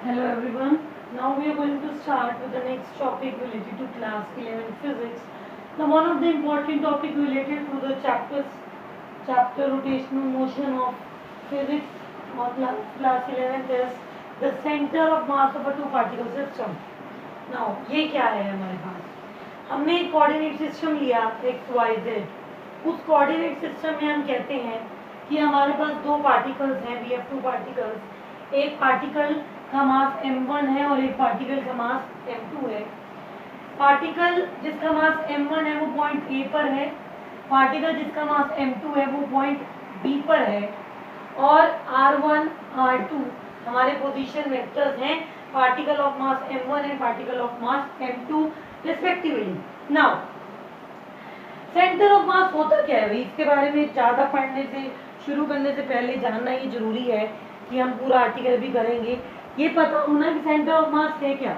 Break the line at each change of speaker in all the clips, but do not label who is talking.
Hello everyone. Now we are going to start with the next topic related to class 11 physics. Now one of the important topic related to the chapter rotational motion of physics or class 11 is the center of mass of a two particle system. Now ये क्या है हमारे पास? हमने एक coordinate system लिया x y z. उस coordinate system में हम कहते हैं कि हमारे पास दो पार्टिकल्स हैं, we have two particles. एक पार्टिकल का मास m1 है और एक पार्टिकल का मास m2 है. पार्टिकल जिसका मास m1 है वो पॉइंट A पर है, पार्टिकल जिसका मास m2 है वो पॉइंट B पर है, और r1 r2 हमारे पोजीशन वेक्टर्स हैं particle of mass m1 and particle of mass m2 respectively. Now centre of मास होता क्या है भाई, इसके बारे में ज़्यादा पढ़ने से शुरू करने से पहले जानना ये जरूरी है कि हम पूरा आर्टिकल भी करेंगे. ये पता होना कि सेंटर ऑफ मास है क्या.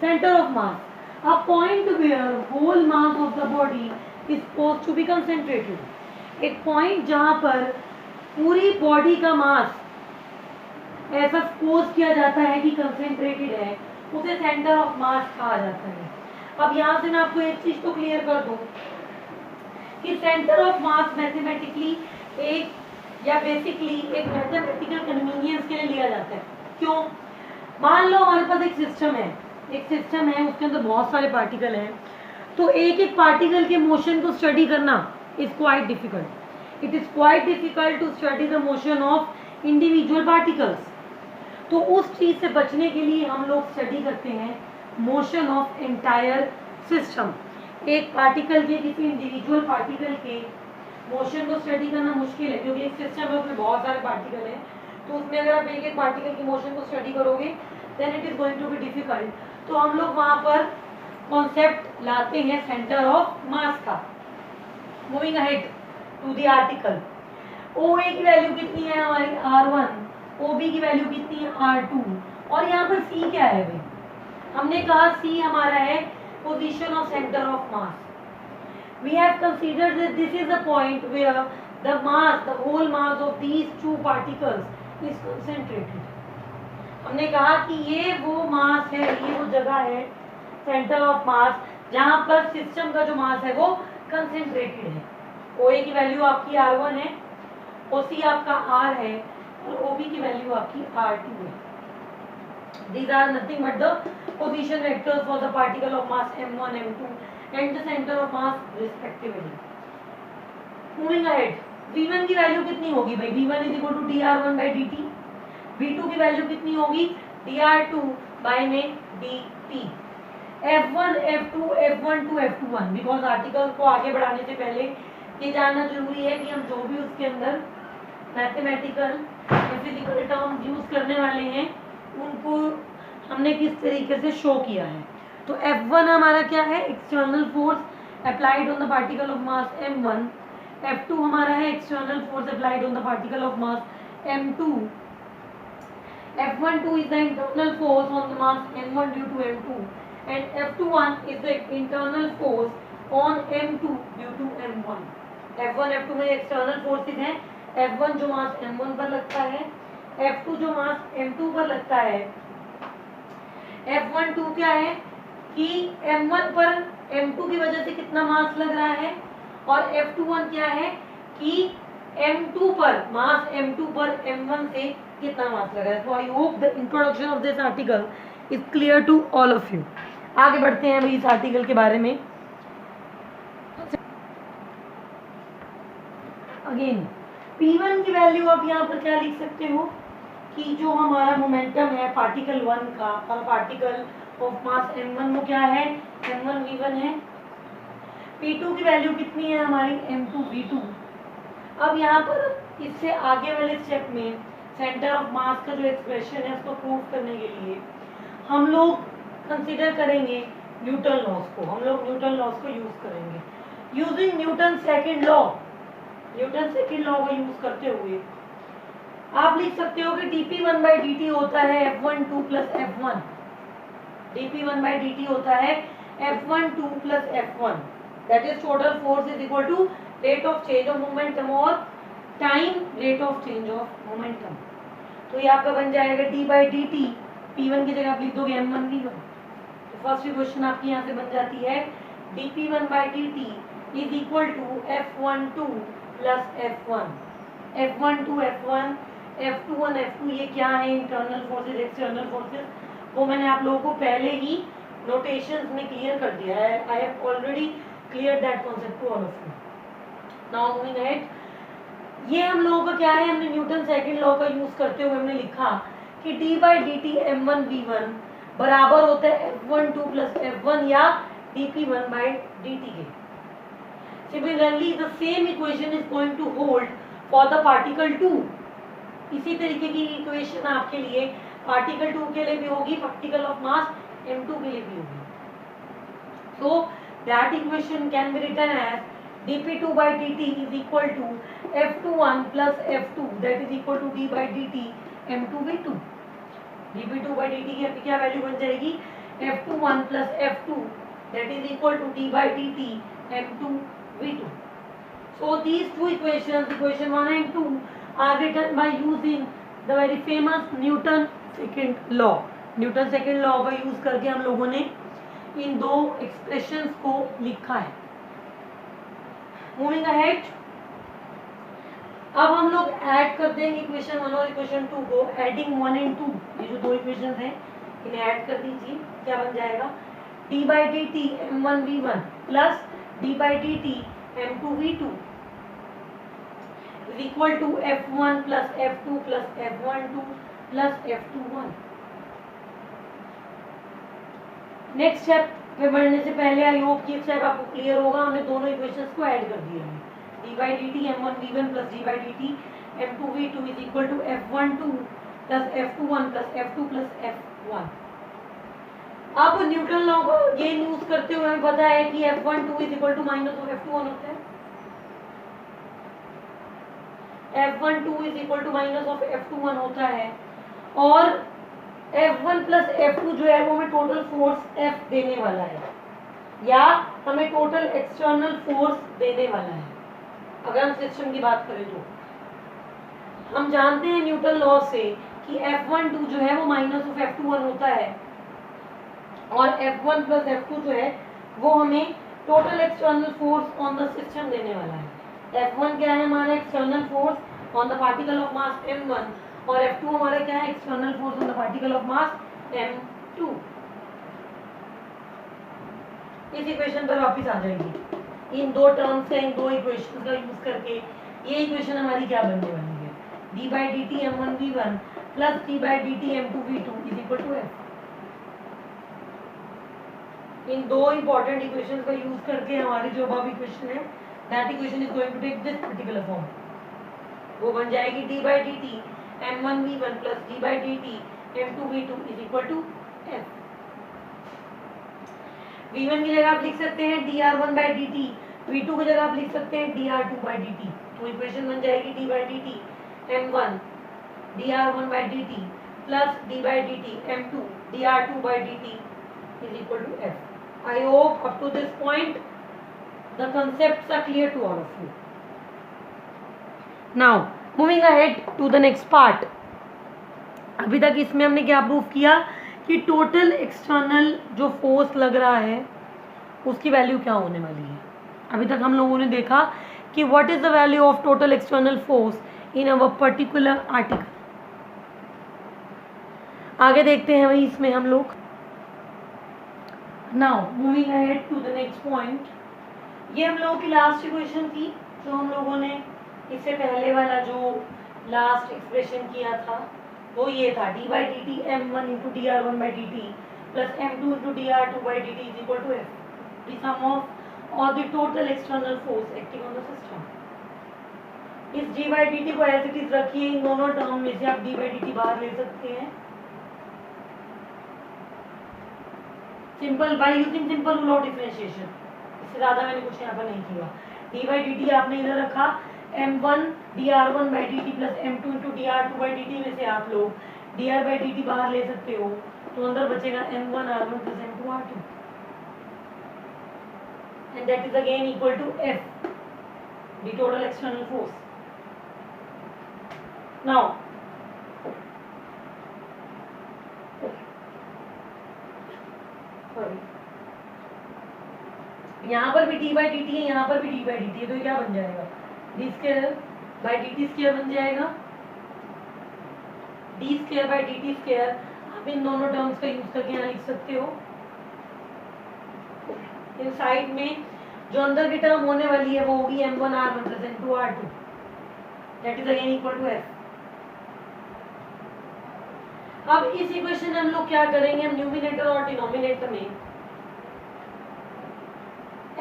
Centre of mass a point where whole mass of the body is supposed to be concentrated. एक पॉइंट जहां पर पूरी बॉडी का मास ऐसा सपोज किया जाता है कि कंसंट्रेटेड है, उसे सेंटर ऑफ मास कहा जाता है. अब यहाँ से मैं आपको एक चीज तो क्लियर कर दूं कि सेंटर ऑफ मास मैथमेटिकली एक या बेसिकली एक मैथमेटिकल कन्वीनियंस के लिए लिया जाता है. क्यों? मान लो हमारे पास एक सिस्टम है, उसके अंदर बहुत सारे पार्टिकल हैं, तो एक एक पार्टिकल के मोशन को स्टडी करना is quite difficult. It is quite difficult to study the motion of individual particles. तो उस चीज से बचने के लिए हम लोग स्टडी करते हैं मोशन ऑफ एंटायर सिस्टम. एक पार्टिकल के किसी इंडिविजुअल पार्टिकल के मोशन को स्टडी करना मुश्किल है, क्योंकि एक सिस्टम है उसमें बहुत सारे पार्टिकल हैं, तो उसमें अगर आप एक एक पार्टिकल की मोशन को स्टडी करोगे then it is going to be difficult. तो हम लोग वहां पर कॉन्सेप्ट लाते हैं सेंटर ऑफ मास का. Moving ahead to the article, OA की वैल्यू कितनी है हमारी R1, OB की वैल्यू कितनी है R2, और यहाँ पर C क्या है भाई? हमने कहा C हमारा है position of center of mass. We have considered that this is the point where the whole mass of these two particles is concentrated. हमने कहा कि ये वो मास है, ये वो जगह है सेंटर ऑफ मास जहां पर सिस्टम का जो मास है वो कंसेंट्रेटेड है. OA की वैल्यू आपकी R1 है, OC आपका R है, और OB की वैल्यू आपकी R2 है. These are nothing but the position vectors for the particle of mass m1, m2 and the center of mass respectively. Moving ahead, v1 की वैल्यू कितनी होगी भाई? v1 is equal to dr1 by dt. v2 की value कितनी होगी? dr2 by में dt. f1, f2, f1 to f21. Because article को आगे बढ़ाने से पहले ये जानना जरूरी है कि हम जो भी उसके अंदर मैथमेटिकल या फिजिकल टर्म यूज करने वाले हैं उनको हमने किस तरीके से शो किया है. तो F1 हमारा क्या है? External force applied on the particle of mass m1. F2 हमारा है external force applied on the particle of mass m2. F12 is the internal force on the mass m1 due to m2 and F21 is the internal force on m2 due to m1. F1 F2 में external forces हैं. F1 जो मास m1 पर लगता है, F2 जो मास m2 पर लगता है. F12 क्या है कि m1 पर m2 की वजह से कितना मास लग रहा है, और F21 क्या है कि m2 पर मास m2 पर m1 से कितना मास लग रहा है. So I hope the introduction of this article is clear to all of you. आगे बढ़ते हैं अभी इस आर्टिकल के बारे में. अगेन P1 की वैल्यू आप यहाँ पर क्या लिख सकते हो कि जो हमारा मोमेंटम है पार्टिकल 1 का और पार्टिकल ऑफ मास m1 वो क्या है? m1 v1 है. P2 की वैल्यू कितनी है हमारी? m2 v2. अब यहाँ पर इससे आगे वाले स्टेप में सेंटर ऑफ मास का जो एक्सप्रेशन है उसको प्रूव करने के लिए हम लोग कंसीडर करेंगे न्यूटन लॉस को. हम लोग न्यूटन लॉस को यूज करेंगे. यूजिंग न्यूटन सेकेंड लॉ को यूज करते हुए आप लिख सकते हो कि dp1 by dt होता है f12 plus f1. dp1 by dt होता है f12 plus f1. That is total force is equal to rate of change of momentum और time rate of change of momentum. तो ये आपका बन जाएगा d by dt P1 की जगह आप लिख दोगे M1 V1। तो फर्स्ट इक्वेशन आपकी यहाँ से बन जाती है dP1 by dt is equal to F12 plus F1। F12 F1, F21 F2 ये क्या है, इंटरनल फोर्सेज एक्सटर्नल फोर्सेज, वो मैंने आप लोगों को पहले ही नोटेशंस में क्लियर कर दिया है। I have already clear that concept to all of you. Now moving ahead, ये हम लोगों का क्या है, हमने न्यूटन सेकंड लॉ का यूज करते हुए हमने लिखा कि d by dt m1 v1 बराबर होता है f12 प्लस f1 या dp1 by dt के। Similarly the same equation is going to hold for the particle 2। इसी तरीके की इक्वेशन आपके लिए पार्टिकल 2 के लिए भी होगी, पार्टिकल ऑफ मास m2 के लिए भी होगी। So that equation can be written as dp2 by dt is equal to f21 plus f2 that is equal to d by dt m2 v2। dp2 by dt की आपकी क्या value बन जाएगी, f21 plus f2 that is equal to d by dt m2 v2। So these two equations, equation 1 and 2 are written by using the very famous Newton second law। Newton second law का use करके हम लोगों ने इन दो expressions को लिखा है। Moving ahead, अब हम लोग ऐड कर देंगे इक्वेशन 1 और इक्वेशन 2 को। एडिंग 1 एंड 2, ये जो दो इक्वेशंस हैं इन्हें ऐड कर दीजिए। क्या बन जाएगा, d by dt m1 v1 plus d by dt m2 v2 is equal to f1 plus f2 plus f12 plus f21। Next step पे बढ़ने से पहले आई होप कि स्टेप आपको क्लियर होगा। हमने दोनों इक्वेशंस को ऐड कर दिया है। d by dt m1 v1 plus d by dt m2 v2 is equal to f12 plus f21 plus f2 plus f1। अब न्यूटन लॉ को ये यूज करते हुए हमें पता है कि f12 is equal to minus of f21 होता है। f12 is equal to minus of f21 होता है और F1 प्लस F2 जो है वो हमें टोटल फोर्स F देने वाला है या हमें टोटल एक्सटर्नल फोर्स देने वाला है। अगर हम सिस्टम की बात करें तो हम जानते हैं न्यूटन लॉ से कि F12 जो है वो माइनस ऑफ F21 होता है और F1 प्लस F2 जो है वो हमें total external force on the system देने वाला है। F1 क्या है हमारा external force on the particle of mass m1 और F2 हमारा क्या है external force on the particle of mass m2। इस इक्वेशन पर वापस आ जाएंगे। इन दो टर्म्स से, इन दो इक्वेशंस का यूज करके ये इक्वेशन हमारी क्या बनने वाली है, d by dt m1 v1 plus d by dt m2 v2 is equal to f। इन दो इंपॉर्टेंट इक्वेशंस का यूज करके हमारी जो अब इक्वेशन है that equation is going to take this particular form. वो बन जाएगी d by dt m1 v1 plus d by dt m2 v2 is equal to f। v1 की जगह आप लिख सकते हैं dr1 by dt, v2 की जगह आप लिख सकते हैं dr2 by dt। तो इक्वेशन बन जाएगी d by dt m1 dr1 by dt plus d by dt m2 dr2 by dt is equal to f। I hope up to this point the concepts are clear to all of you. Now moving ahead to the next part. अभी तक इसमें हमने क्या prove किया कि total external जो force लग रहा है उसकी वैल्यू क्या होने वाली है। अभी तक हम लोगों ने देखा कि what is the value of total external force in our particular article. आगे देखते हैं वही इसमें हम लोग। Now moving ahead to the next point, ये हम लोगों की लास्ट इक्वेशन थी जो हम लोगों ने इससे पहले वाला जो लास्ट एक्सप्रेशन किया था वो ये था d by dt m1 into dr1 by dt plus m2 into dr2 by dt is equal to f, the sum of all the total external force acting on the system। इस d by dt को ऐसे it रखिए, इन दोनों term में से आप d by dt बाहर ले सकते हैं simple by using simple rule of differentiation. इससे ज़्यादा मैंने कुछ यहाँ पर नहीं किया। d by dt आपने इधर रखा m1 dr1 by dt plus m2 into dr2 by dt में से आप लोग dr by dt बाहर ले सकते हो तो अंदर बचेगा m1 r1 plus m2 r2 and that is again equal to f, the total external force। Now sorry यहाँ पर भी डी बाई डी टी है, यहाँ पर भी डी बाई डी टी है, तो ये क्या बन जाएगा, D square by D T square बन जाएगा, D square by D T square. आप इन दोनों टर्म्स का यूज करके यहाँ लिख सकते हो। इन साइड में जो अंदर की टर्म होने वाली है वो होगी m1r1 plus m2r2, that is again equal to f। अब इस इक्वेशन में हम लोग क्या करेंगे, हम न्यूमिनेटर और डिनोमिनेटर में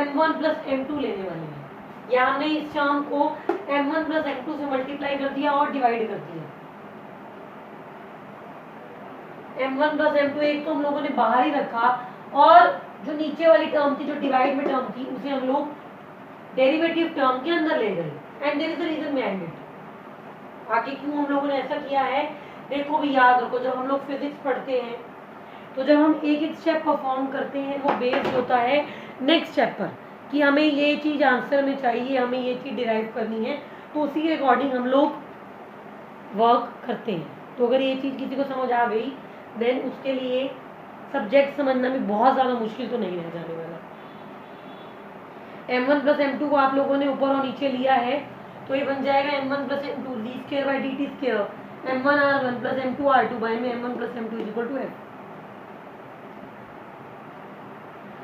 m1 प्लस m2 लेने वाले हैं। या हमने इस टर्म को m1 प्लस m2 से मल्टीप्लाई कर दिया और डिवाइड कर दिया। m1 प्लस m2 एक तो हम लोगों ने बाहर ही रखा, और जो नीचे वाली टर्म थी, जो डिवाइड में टर्म थी, उसे हम लोग डेरिवेटिव टर्म के अंदर ले गए। And there is a reason behind it. आगे क्यों हम लोगों ने ऐसा किया है, देखो भी याद रखो, जब हम लोग फिजिक्स पढ़ते हैं तो जब हम एक एक स्टेप परफॉर्म करते हैं वो बेस्ड होता है नेक्स्ट स्टेप पर, कि हमें ये चीज़ आंसर में चाहिए, हमें ये चीज़ डिराइव करनी है, तो उसी के अकॉर्डिंग हम लोग वर्क करते हैं। तो अगर ये चीज़ किसी को समझ आ गई देन उसके लिए सब्जेक्ट समझना भी बहुत ज़्यादा मुश्किल तो नहीं रह जाने वाला। m1 प्लस m2 को आप लोगों ने ऊपर और नीचे लिया है, तो ये बन जाएगा m1 plus m2 D square by D T square m1r1 plus m2r2 by में m1 plus m2 is equal to f।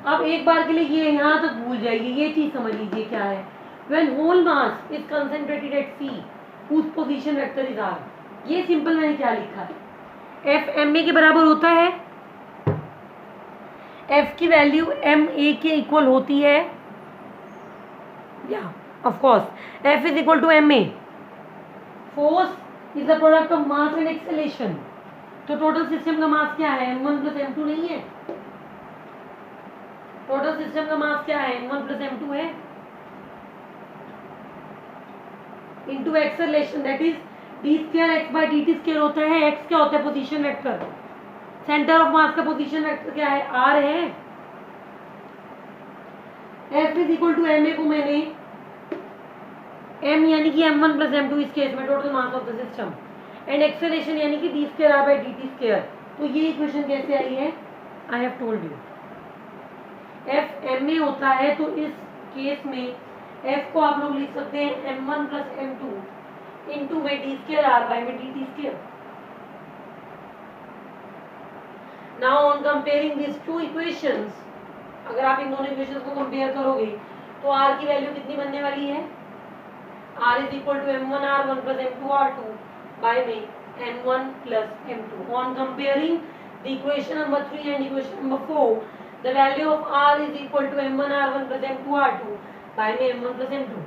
अब एक बार के लिए ये यहाँ तक भूल जाइए, ये चीज़ समझ लीजिए क्या है। When whole mass is concentrated at C, whose position vector is r, ये सिंपल मैंने क्या लिखा है, f ma के बराबर होता है, f की वैल्यू ma के इक्वल होती है, या of course f is equal to ma। Force is the product of mass and acceleration. तो टोटल सिस्टम का मास क्या है, m1 प्लस m2 नहीं है, टोटल सिस्टम का मास क्या है, m1 प्लस m2 है, into acceleration that is D square X by D T square होता है। एक्स क्या होता है, position vector. Centre of mass का पोजीशन वेक्टर क्या है, आर है। F is equal to M A को मैंने एम यानी कि m1 प्लस m2 इस केस में total mass of the system, and acceleration यानी कि D square R by D T square. तो ये इक्वेशन कैसे आई है, I have told you, F M A होता है, तो इस केस में एफ को आप लोग लिख सकते हैं m1 प्लस m2 इंटू में डी स्क्वायर आर बाई में D T square. Now on comparing this two equations, अगर आप इन दोनों इक्वेशंस को कंपेयर करोगे तो r की वैल्यू कितनी बनने वाली है, r is equal to m1r1 plus m2r2 by में m1 plus m2। On comparing the equation number 3 and equation number 4, the value of r is equal to m1r1 plus m2r2 by m1 plus m2.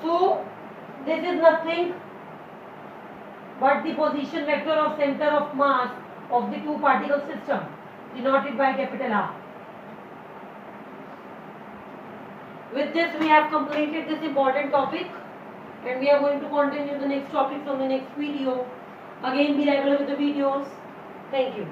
So this is nothing but the position vector of center of mass of the two particle system denoted by capital R. With this we have completed this important topic and we are going to continue the next topic from the next video. Again be regular with the videos. Thank you.